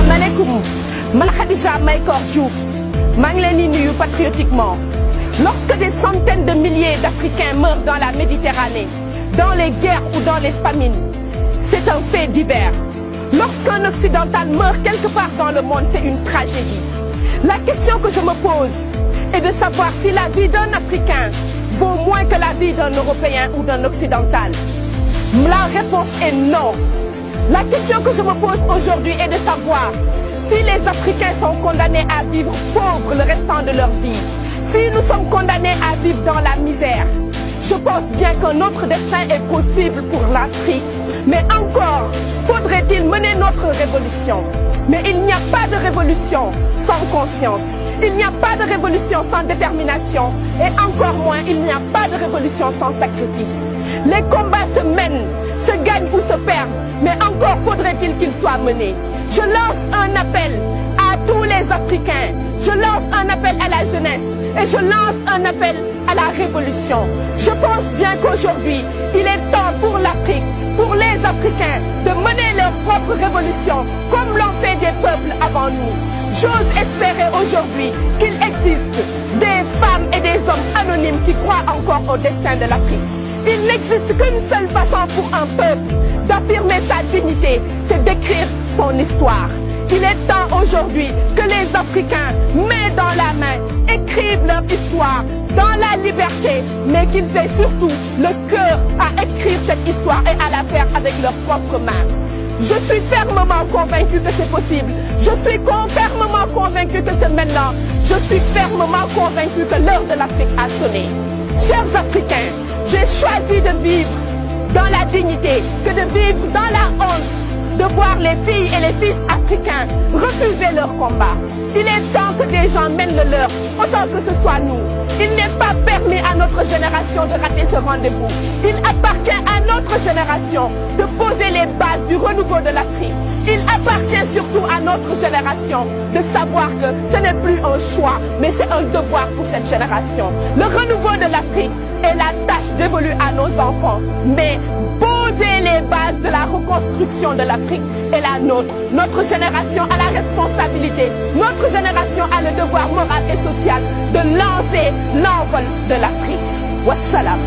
Asalaamaaleykum man Khadija Mahécor Diouf maa ngi leen di nuyu patriotiquement. Lorsque des centaines de milliers d'Africains meurent dans la Méditerranée, dans les guerres ou dans les famines, c'est un fait divers. Lorsqu'un occidental meurt quelque part dans le monde, c'est une tragédie. La question que je me pose est de savoir si la vie d'un Africain vaut moins que la vie d'un Européen ou d'un occidental. La réponse est non. La question que je me pose aujourd'hui est de savoir si les Africains sont condamnés à vivre pauvres le restant de leur vie, si nous sommes condamnés à vivre dans la misère. Je pense bien qu'un autre destin est possible pour l'Afrique, mais encore faudrait-il mener notre révolution. Mais il n'y a pas de révolution sans conscience, il n'y a pas de révolution sans détermination et encore moins il n'y a pas de révolution sans sacrifice. Les combats se mènent, se gagnent ou se perdent, mais encore faudrait-il qu'ils soient menés. Je lance un appel à tous les Africains, je lance un appel à la jeunesse et je lance un appel à la révolution. Je pense bien qu'aujourd'hui, il est temps pour l'Afrique, pour les Africains, de mener leur propre révolution comme l'ont fait des peuples avant nous. J'ose espérer aujourd'hui qu'il existe des femmes et des hommes anonymes qui croient encore au destin de l'Afrique. Il n'existe qu'une seule façon pour un peuple d'affirmer sa dignité, c'est d'écrire son histoire. Il est temps aujourd'hui que les Africains, main dans la main, écrivent leur histoire dans la liberté, mais qu'ils aient surtout le cœur à écrire cette histoire et à la faire avec leurs propres mains. Je suis fermement convaincu que c'est possible. Je suis fermement convaincu que c'est maintenant. Je suis fermement convaincu que l'heure de l'Afrique a sonné. Chers Africains, j'ai choisi de vivre dans la dignité que de vivre dans la honte, de voir les filles et les fils africains refuser leur combat. Il est temps que des gens mènent le leur, autant que ce soit nous. Il n'est pas permis à notre génération de rater ce rendez-vous. Il appartient à notre génération de poser les bases du renouveau de l'Afrique. Il appartient surtout à notre génération de savoir que ce n'est plus un choix, mais c'est un devoir pour cette génération. Le renouveau de l'Afrique est la tâche dévolue à nos enfants, mais poser les bases de la reconstruction de l'Afrique est la nôtre. Notre génération a la responsabilité, notre génération a le devoir moral et social de lancer l'envol de l'Afrique. Wassalam.